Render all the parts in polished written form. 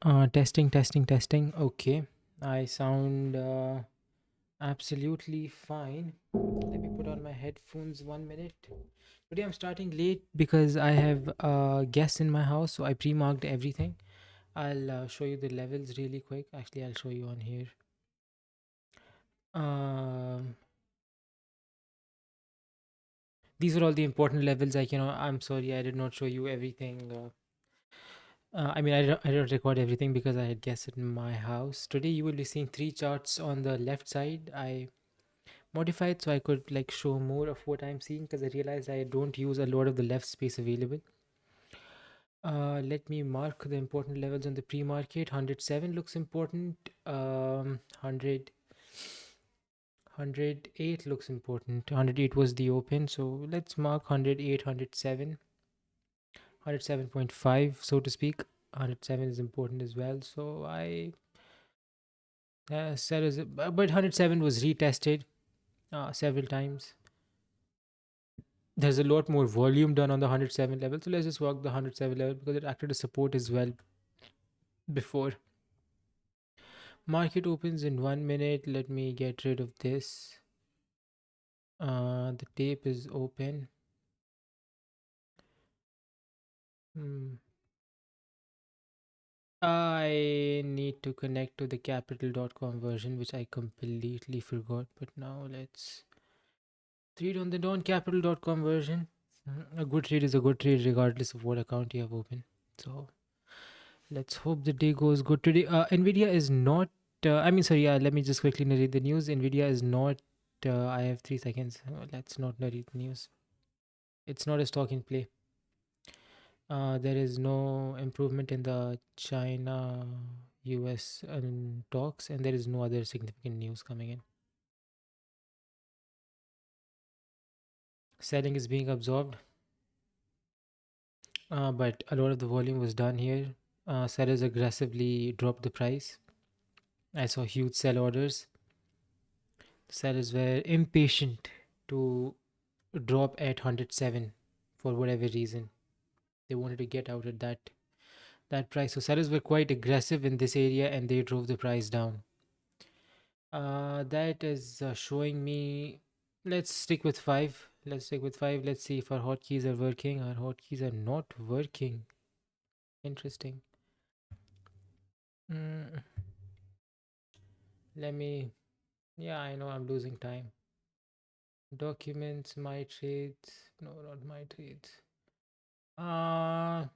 Testing. Okay, I sound absolutely fine. Let me put on my headphones 1 minute. Today I'm starting late because I have guests in my house, so I pre-marked everything. I'll show you the levels really quick. Actually, I'll show you on here. Um, these are all the important levels. I'm sorry I did not show you everything. I don't record everything because I had guests in my house. Today you will be seeing three charts on the left side. I modified so I could like show more of what I'm seeing because I realized I don't use a lot of the left space available. Let me mark the important levels on the pre-market. 107 looks important. 108 looks important. 108 was the open, so let's mark 108, 107, 107.5, so to speak. 107 is important as well. So I said, but 107 was retested several times. There's a lot more volume done on the 107 level. So let's just work the 107 level because it acted as support as well before. Market opens in 1 minute. Let me get rid of this. The tape is open. Hmm. I need to connect to the capital.com version, which I completely forgot. But now let's trade on the non-capital.com version. A good trade is a good trade regardless of what account you have open. So let's hope the day goes good today. Nvidia is not. Sorry. Let me just quickly narrate the news. Nvidia is not. I have 3 seconds. Let's not narrate the news. It's not a stock in play. There is no improvement in the China US talks, and there is no other significant news coming in. Selling is being absorbed, but a lot of the volume was done here. Sellers aggressively dropped the price. I saw huge sell orders. Sellers were impatient to drop at 107 for whatever reason. They wanted to get out at that price. So sellers were quite aggressive in this area and they drove the price down. That is showing me. Let's stick with five. Let's stick with five. Let's see if our hotkeys are working. Our hotkeys are not working. Interesting. Mm, let me. Yeah, I know I'm losing time. Documents, my trades. No, not my trades. Uh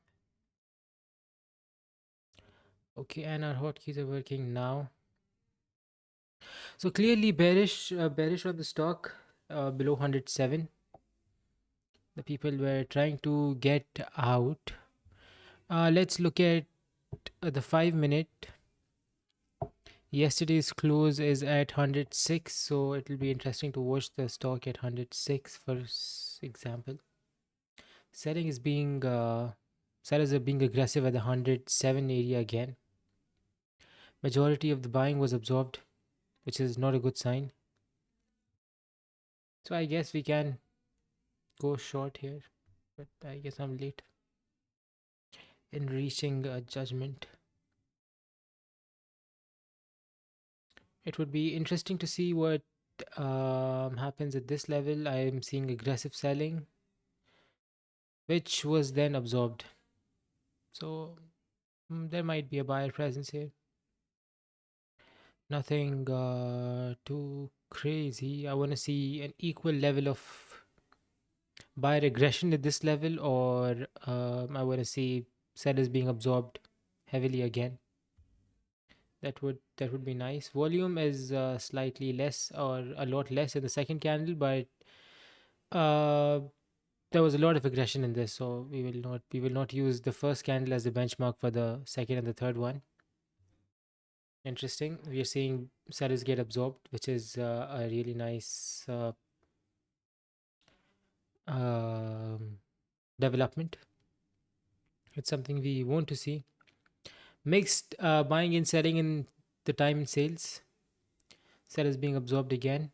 okay, and our hotkeys are working now. So clearly bearish on the stock below 107. The people were trying to get out. Let's look at the 5 minute. Yesterday's close is at 106, so it will be interesting to watch the stock at 106 for example. Selling is being sellers are being aggressive at the 107 area again. Majority of the buying was absorbed, which is not a good sign. So I guess we can go short here, but I guess I'm late in reaching a judgment. It would be interesting to see what happens at this level. I am seeing aggressive selling, which was then absorbed. So there might be a buyer presence here. Nothing too crazy. I want to see an equal level of buyer aggression at this level, or I want to see sellers being absorbed heavily again. That would be nice. Volume is slightly less or a lot less in the second candle, but uh, there was a lot of aggression in this, so we will not use the first candle as the benchmark for the second and the third one. Interesting. We are seeing sellers get absorbed, which is a really nice um, development. It's something we want to see. Mixed buying and selling in the time in sales. Sellers being absorbed again.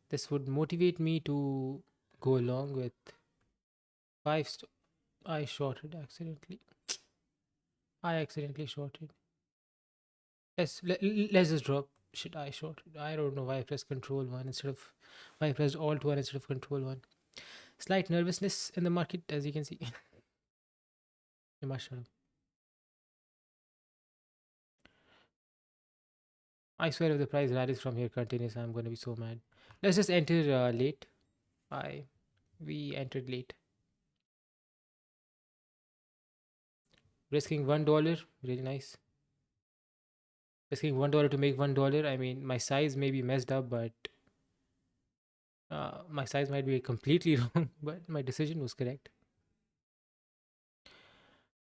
This would motivate me to go along with five. I shorted accidentally. I accidentally shorted. Let's just drop. Shit, I shorted. I don't know why I pressed Control One instead of why I pressed Alt One instead of Control One. Slight nervousness in the market, as you can see. You must shut up. I swear, if the price rallies from here continues, I'm going to be so mad. Let's just enter late. I We entered late, risking $1. Really nice. Risking $1 to make $1. I mean, my size may be messed up, but my size might be completely wrong. But my decision was correct.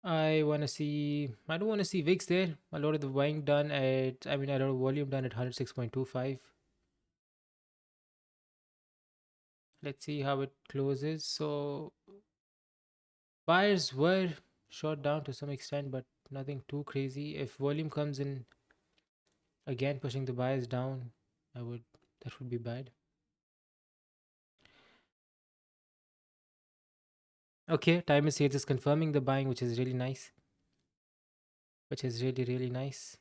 I want to see. I don't want to see VIX there. A lot of the buying done at. I mean, a lot of volume done at 106.25. Let's see how it closes. So buyers were shot down to some extent, but nothing too crazy. If volume comes in again, pushing the buyers down, I would. That would be bad. Okay, time is here, just confirming the buying, which is really nice. Which is really nice.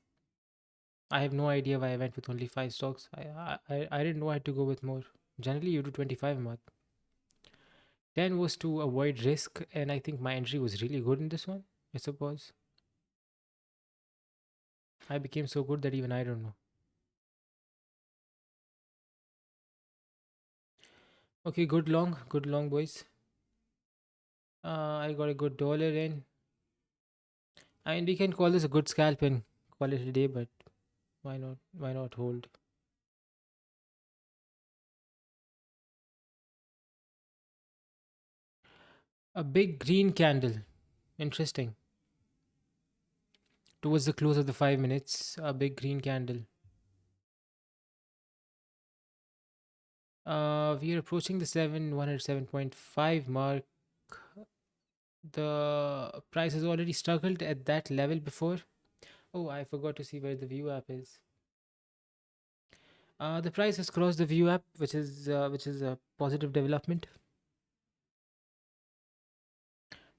I have no idea why I went with only five stocks. I didn't know I had to go with more. Generally, you do 25 a month. 10 was to avoid risk, and I think my entry was really good in this one, I suppose. I became so good that even I don't know. Okay, good long, boys. I got a good dollar in. I mean, we can call this a good scalp and call it a day, but why not? Why not hold? A big green candle. Interesting. Towards the close of the 5 minutes, a big green candle. We are approaching the 107.5 mark. The price has already struggled at that level before. Oh, I forgot to see where the view app is. The price has crossed the view app, which is a positive development.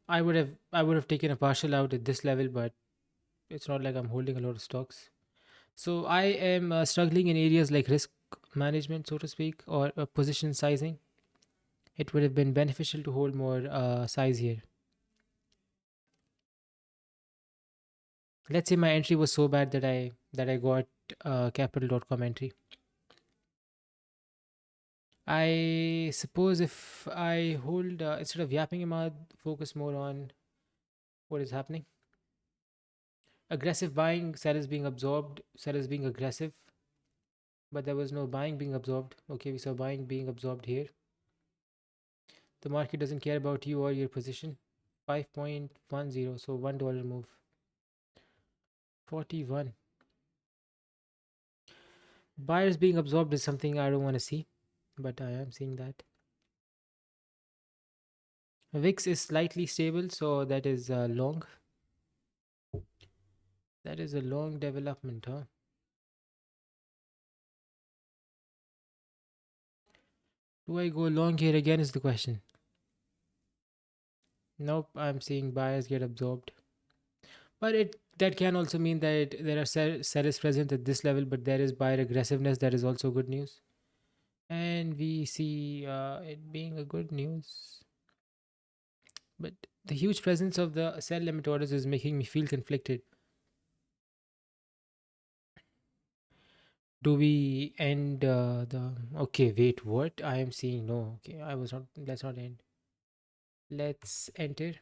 I would have taken a partial out at this level, but it's not like I'm holding a lot of stocks. So I am struggling in areas like risk management, so to speak, or position sizing. It would have been beneficial to hold more size here. Let's say my entry was so bad that I got capital.com entry. I suppose if I hold instead of yapping him out, focus more on what is happening. Aggressive buying, sellers being absorbed, sellers being aggressive, but there was no buying being absorbed. Okay, we saw buying being absorbed here. The market doesn't care about you or your position. 5.10, so $1 move. 41. Buyers being absorbed is something I don't want to see, but I am seeing that. VIX is slightly stable, so that is long. That is a long development, huh? Do I go long here again? Is the question. Nope, I'm seeing buyers get absorbed. But it that can also mean that there are sellers present at this level, but there is buyer aggressiveness. That is also good news. And we see it being a good news. But the huge presence of the sell limit orders is making me feel conflicted. Do we end the. Okay, wait, what? I am seeing. No, okay, I was not. Let's not end. Let's enter.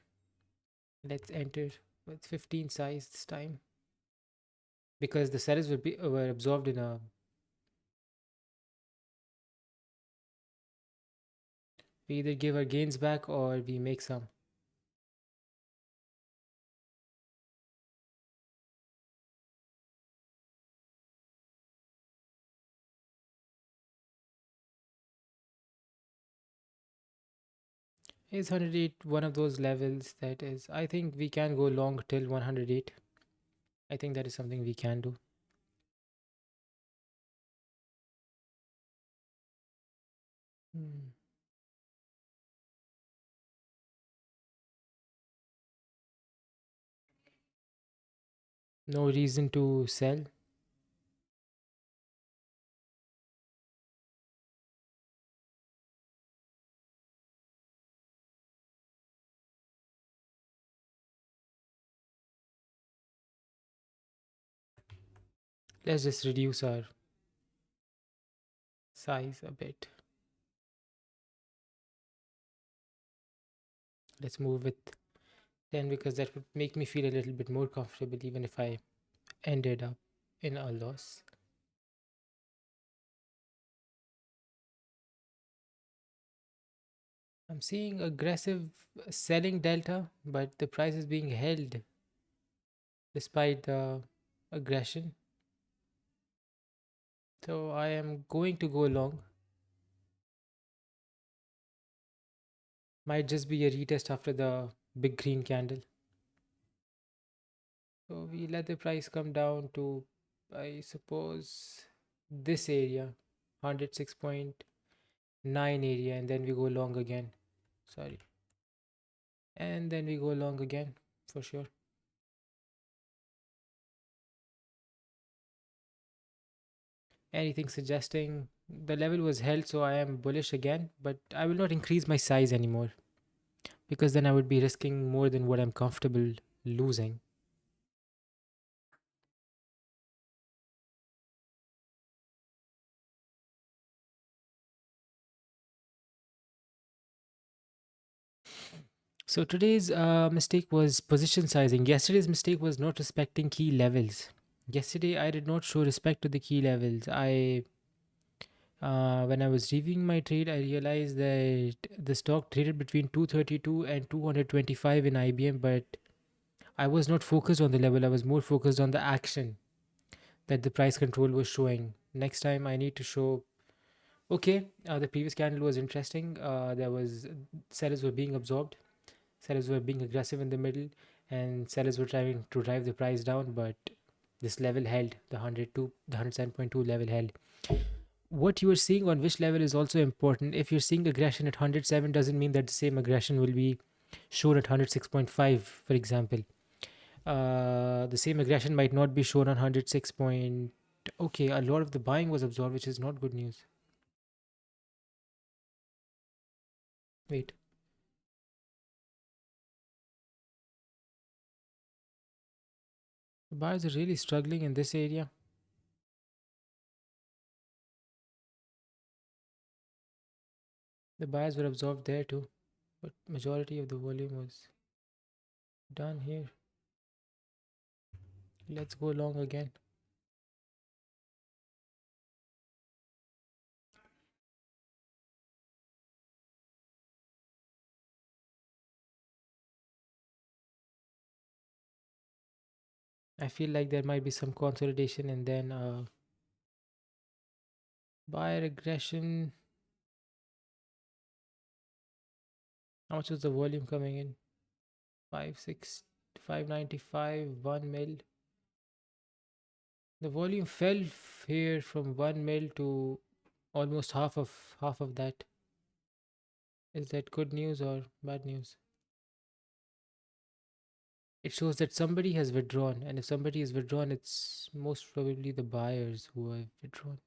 Let's enter with 15 size this time. Because the sellers were absorbed in a. We either give our gains back or we make some. Is 108 one of those levels that is? I think we can go long till 108. I think that is something we can do. Hmm. No reason to sell. Let's just reduce our size a bit. Let's move with 10 because that would make me feel a little bit more comfortable even if I ended up in a loss. I'm seeing aggressive selling delta, but the price is being held despite the aggression. So I am going to go long. Might just be a retest after the big green candle. So we let the price come down to, I suppose, this area, 106.9 area, and then we go long again. Sorry. And then we go long again for sure. Anything suggesting the level was held, so I am bullish again, but I will not increase my size anymore because then I would be risking more than what I'm comfortable losing. So today's mistake was position sizing. Yesterday's mistake was not respecting key levels. Yesterday I did not show respect to the key levels. When I was reviewing my trade, I realized that the stock traded between 232 and 225 in IBM, but I was not focused on the level. I was more focused on the action that the price control was showing. Next time I need to show, okay, the previous candle was interesting. There was sellers were being absorbed, sellers were being aggressive in the middle, and sellers were trying to drive the price down, but this level held, the 102, the 107.2 level held. What you are seeing on which level is also important. If you're seeing aggression at 107, doesn't mean that the same aggression will be shown at 106.5, for example. The same aggression might not be shown on 106 point. Okay, a lot of the buying was absorbed, which is not good news. Wait, the buyers are really struggling in this area. The buyers were absorbed there too, but majority of the volume was done here. Let's go long again. I feel like there might be some consolidation and then buyer aggression. How much was the volume coming in? 595, 1 mil. The volume fell here from 1 mil to almost half of that. Is that good news or bad news? It shows that somebody has withdrawn, and if somebody is withdrawn, it's most probably the buyers who have withdrawn.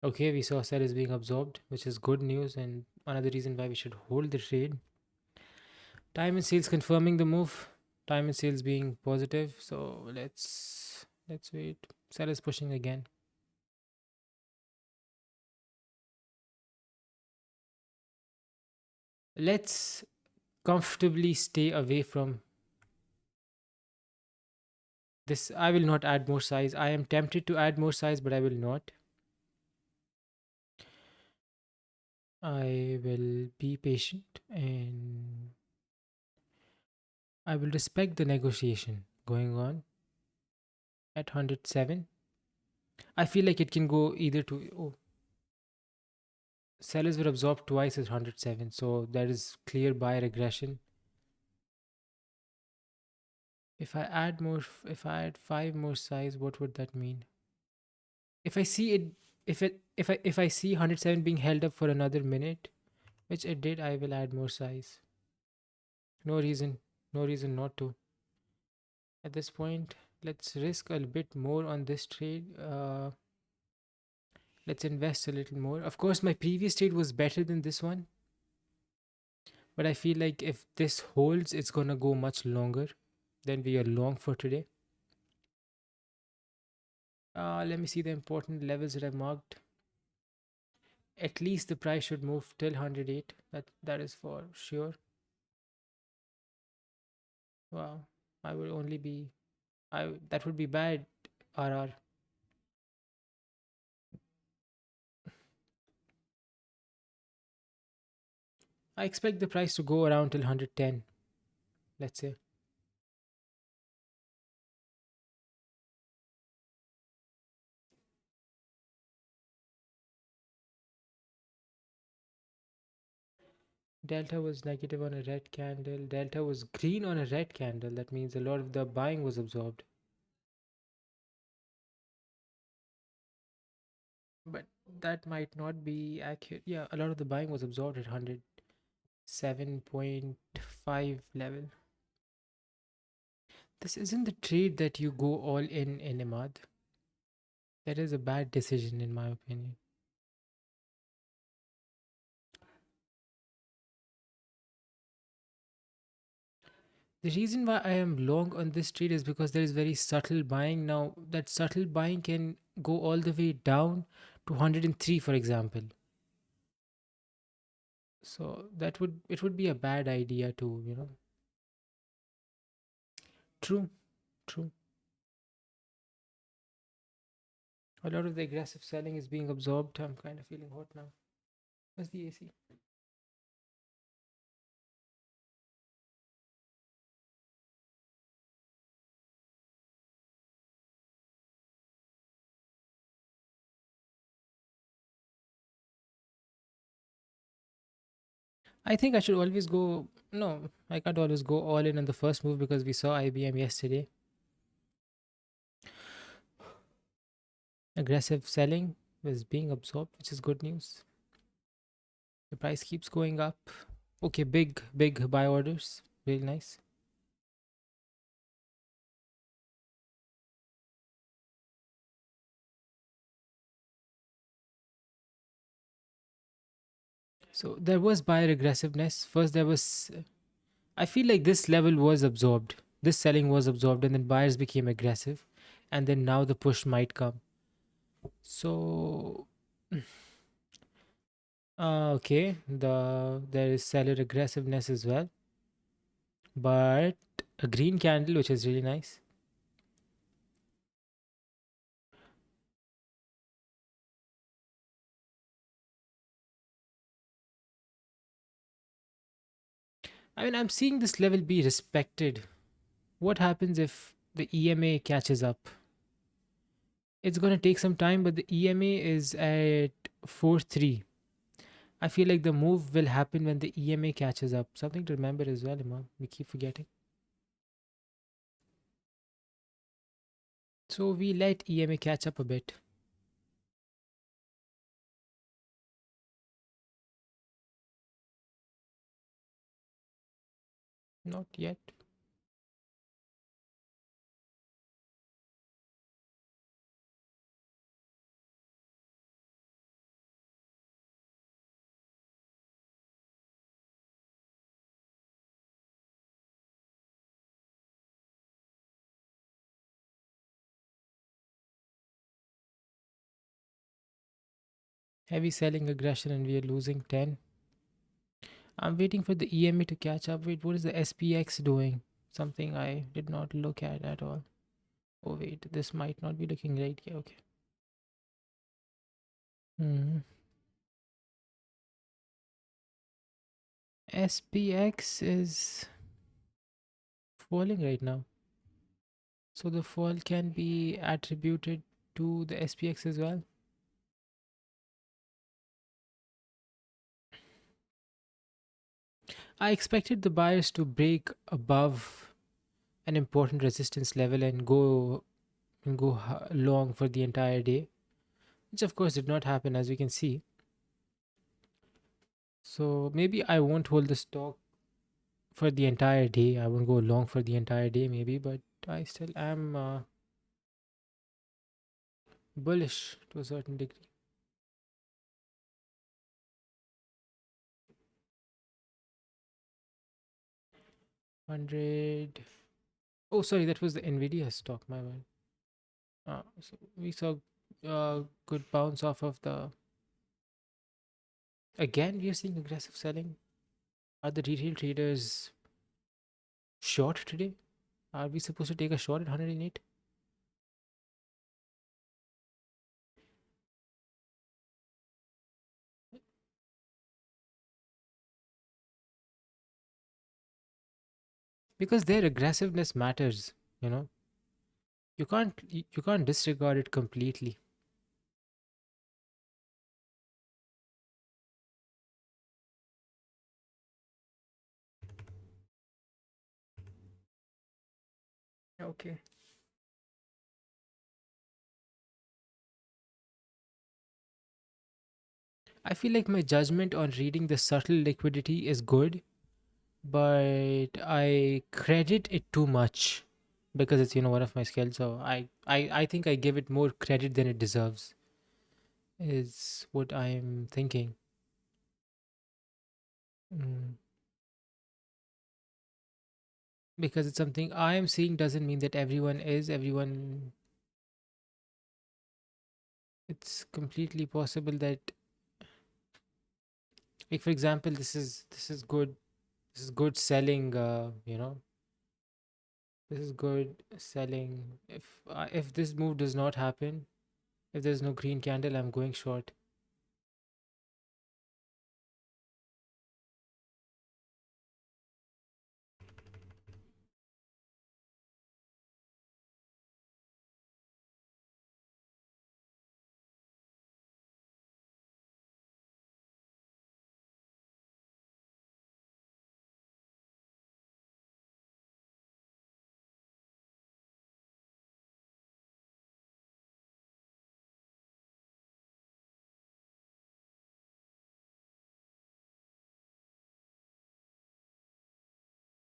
Okay, we saw sellers being absorbed, which is good news, and another reason why we should hold the trade. Time and sales confirming the move. Time and sales being positive. So let's wait. Sellers pushing again. Let's comfortably stay away from this. I will not add more size. I am tempted to add more size, but I will not. I will be patient and I will respect the negotiation going on at 107. I feel like it can go either to. Oh, sellers were absorbed twice at 107, so there is clear buyer aggression. If I add five more size, what would that mean? If I see it, if I see 107 being held up for another minute, which it did, I will add more size. No reason. No reason not to. At this point, let's risk a bit more on this trade. Let's invest a little more. Of course, my previous trade was better than this one, but I feel like if this holds, it's gonna go much longer than we are long for today. Let me see the important levels that I've marked. At least the price should move till 108. That is for sure. Wow, I would only be that would be bad. RR. I expect the price to go around till 110. Let's say Delta was negative on a red candle. Delta was green on a red candle. That means a lot of the buying was absorbed. But that might not be accurate. Yeah, a lot of the buying was absorbed at 107.5 level. This isn't the trade that you go all in Imad. That is a bad decision in my opinion. The reason why I am long on this trade is because there is very subtle buying. Now, that subtle buying can go all the way down to 103, for example. So that would it would be a bad idea to, True, true. A lot of the aggressive selling is being absorbed. I'm kind of feeling hot now. Where's the AC? I think I should always go. No, I can't always go all in on the first move because we saw IBM yesterday. Aggressive selling was being absorbed, which is good news. The price keeps going up. Okay, big buy orders. Really nice. So there was buyer aggressiveness. First, there was. I feel like this level was absorbed. This selling was absorbed, and then buyers became aggressive, and then now the push might come. So, okay, there is seller aggressiveness as well, but a green candle, which is really nice. I mean, I'm seeing this level be respected. What happens if the EMA catches up? It's gonna take some time, but the EMA is at 4.3. I feel like the move will happen when the EMA catches up. Something to remember as well, Imam. We keep forgetting. So we let EMA catch up a bit. Not yet. Heavy selling aggression and we are losing 10. I'm waiting for the EMA to catch up. Wait, what is the SPX doing? Something I did not look at all. Oh wait, this might not be looking right. Yeah, okay. Hmm. SPX is falling right now. So the fall can be attributed to the SPX as well. I expected the buyers to break above an important resistance level and go long for the entire day, which of course did not happen as we can see. So maybe I won't hold the stock for the entire day. I won't go long for the entire day, maybe, but I still am bullish to a certain degree. 100. Oh, sorry, that was the NVIDIA stock, my bad. So we saw good bounce off of the. Again, we are seeing aggressive selling. Are the retail traders short today? Are we supposed to take a short at 108? Because their aggressiveness matters, you know. You can't disregard it completely. Okay. I feel like my judgment on reading the subtle liquidity is good, but I credit it too much because it's one of my skills. So I think I give it more credit than it deserves. Is what I'm thinking. Mm. Because it's something I am seeing doesn't mean that everyone is. Everyone, it's completely possible that, like for example, this is good. This is good selling. This is good selling. If this move does not happen, if there's no green candle, I'm going short.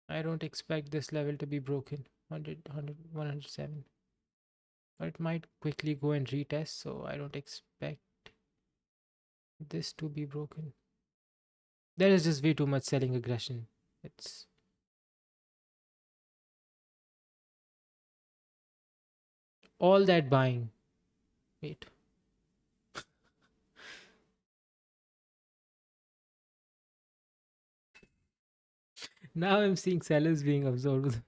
I don't expect this level to be broken. 100, 107. But it might quickly go and retest, so I don't expect this to be broken. There is just way too much selling aggression. It's all that buying. Wait. Now I'm seeing sellers being absorbed.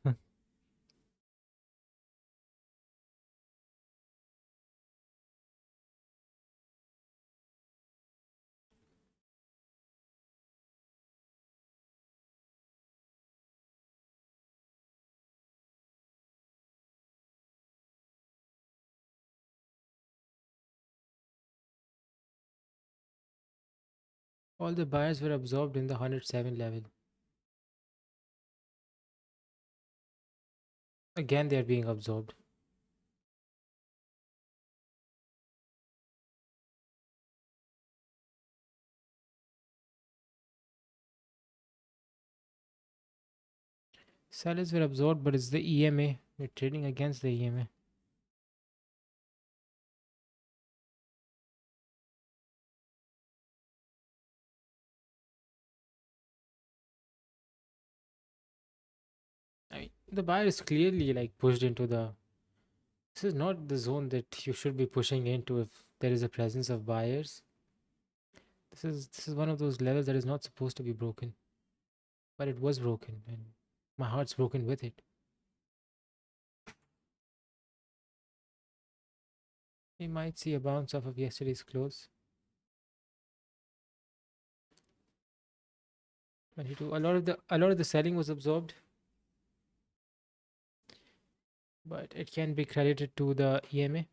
All the buyers were absorbed in the 107 level. Again, they are being absorbed. Sellers were absorbed, but it's the EMA. We're trading against the EMA. I mean, the buyer is clearly like pushed into the. This is not the zone that you should be pushing into if there is a presence of buyers. This is one of those levels that is not supposed to be broken, but it was broken, and my heart's broken with it. We might see a bounce off of yesterday's close. 22. A lot of the selling was absorbed, but it can be credited to the EMA.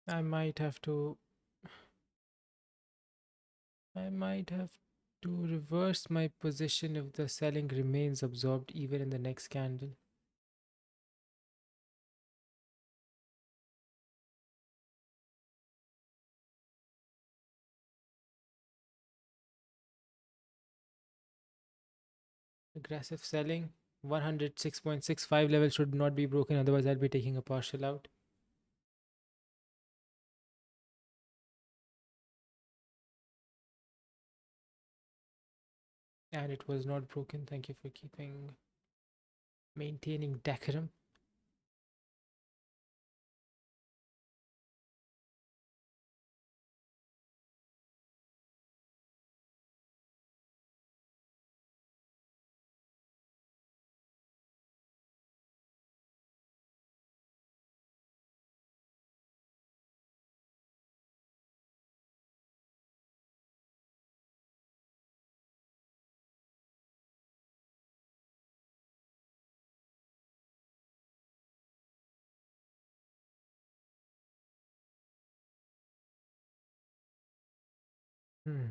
I might have to. I might have. To reverse my position if the selling remains absorbed even in the next candle. Aggressive selling. 106.65 level should not be broken, otherwise, I'll be taking a partial out. And it was not broken. Thank you for maintaining decorum. Hmm.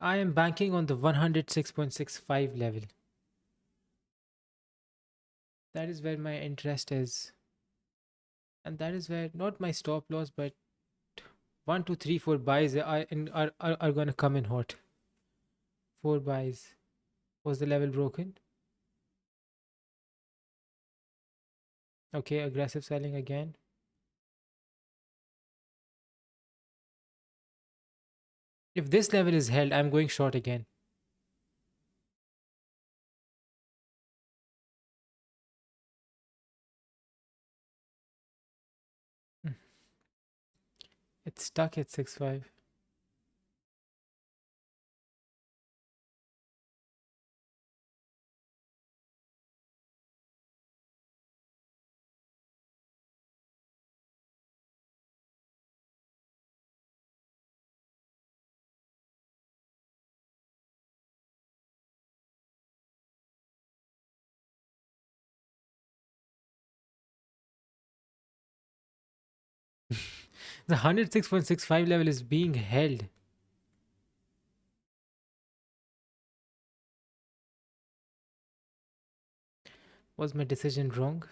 I am banking on the 106.65 level. That is where my interest is. And that is where not my stop loss, but one, two, three, four buys are going to come in hot. Four buys. Was the level broken? Okay, aggressive selling again. If this level is held, I'm going short again. Hmm. It's stuck at 6.5. The 106.65 level is being held. Was my decision wrong?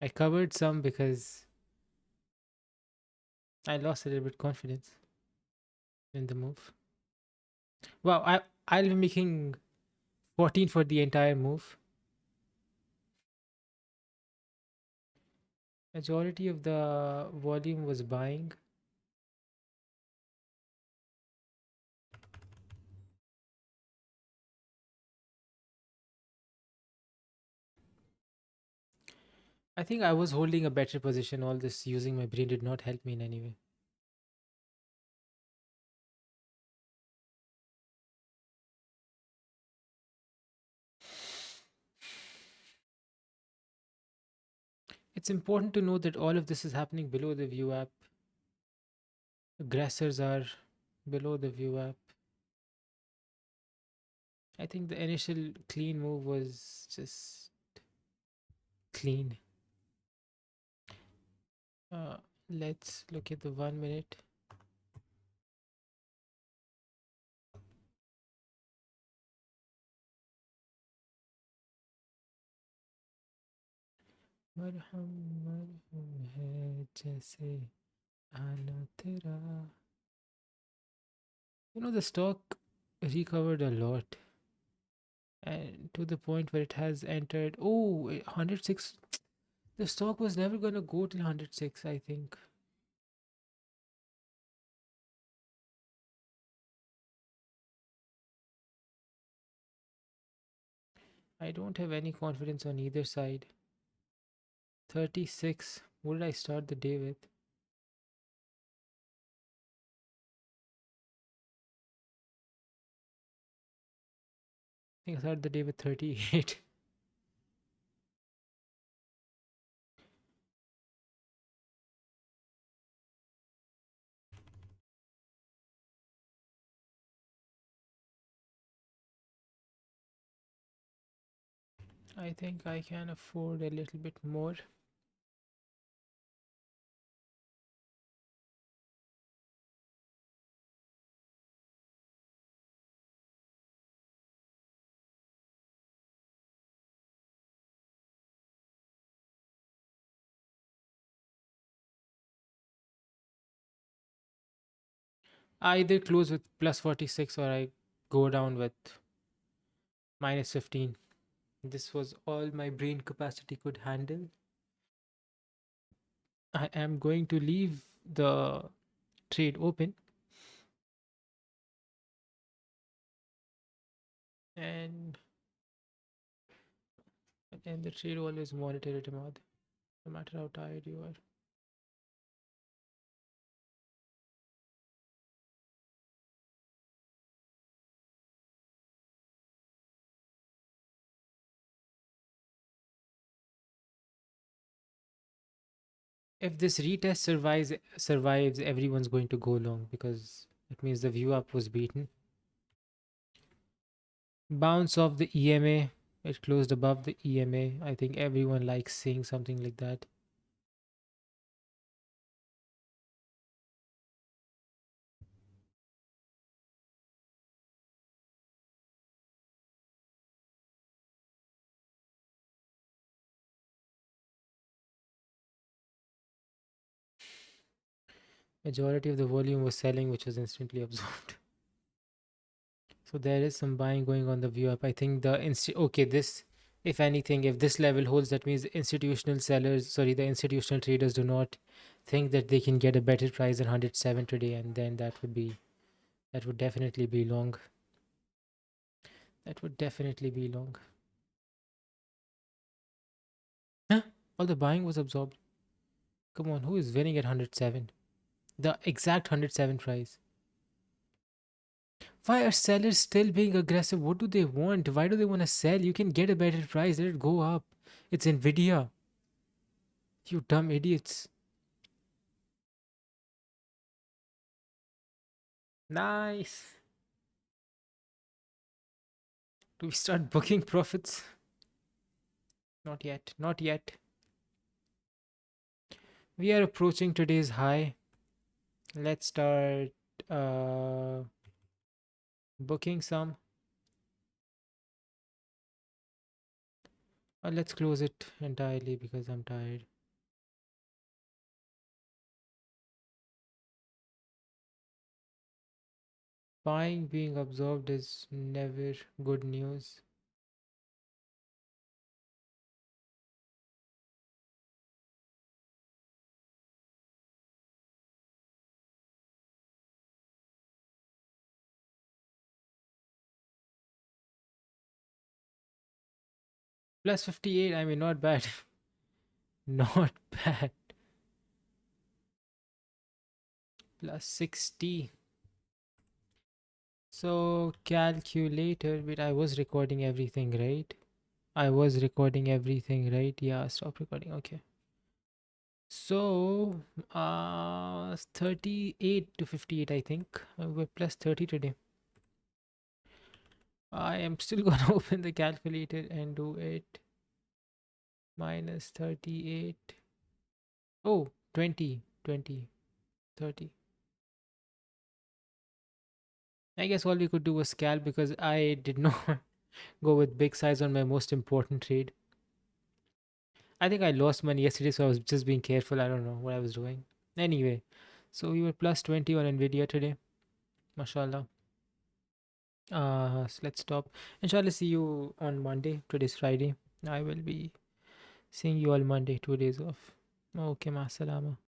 I covered some because I lost a little bit confidence in the move. Wow, I'll be making 14 for the entire move. Majority of the volume was buying. I think I was holding a better position. All this using my brain did not help me in any way. It's important to note that all of this is happening below the view app. Aggressors are below the view app. I think the initial clean move was just clean. Uh, let's look at the 1 minute. मरहम मरहम है जैसे आना तेरा. The stock recovered a lot, and to the point where it has entered. Oh, 106. The stock was never gonna go till 106, I think. I don't have any confidence on either side. 36. What did I start the day with? I think I started the day with 38. I think I can afford a little bit more. I either close with plus 46 or I go down with minus 15. This was all my brain capacity could handle. I am going to leave the trade open and the trade, always monitor it, Ahmad, no matter how tired you are. If this retest survives, everyone's going to go long because it means the view up was beaten. Bounce off the EMA. It closed above the EMA. I think everyone likes seeing something like that. Majority of the volume was selling, which was instantly absorbed. So there is some buying going on the view up. I think okay, this, if anything, if this level holds, that means the institutional traders do not think that they can get a better price than 107 today, and then that would definitely be long. That would definitely be long. Huh? All the buying was absorbed. Come on, who is winning at 107? The exact 107 price. Why are sellers still being aggressive? What do they want? Why do they want to sell? You can get a better price. Let it go up. It's NVIDIA. You dumb idiots. Nice. Do we start booking profits? Not yet. Not yet. We are approaching today's high. Let's start uh, booking some. Or let's close it entirely because I'm tired. Buying being absorbed is never good news. Plus 58, I mean, not bad. Not bad. Plus 60. So, calculator, wait, I was recording everything, right? I was recording everything, right? Yeah, stop recording. Okay. So, 38 to 58, I think. We're plus 30 today. I am still gonna open the calculator and do it. Minus 38. Oh, 20, 20, 30. I guess all we could do was scalp because I did not go with big size on my most important trade. I think I lost money yesterday, so I was just being careful. I don't know what I was doing. Anyway, so we were plus 20 on NVIDIA today. Mashallah. So let's stop. Inshallah, see you on Monday. Today's Friday. I will be seeing you all Monday, 2 days off. Okay, ma salama.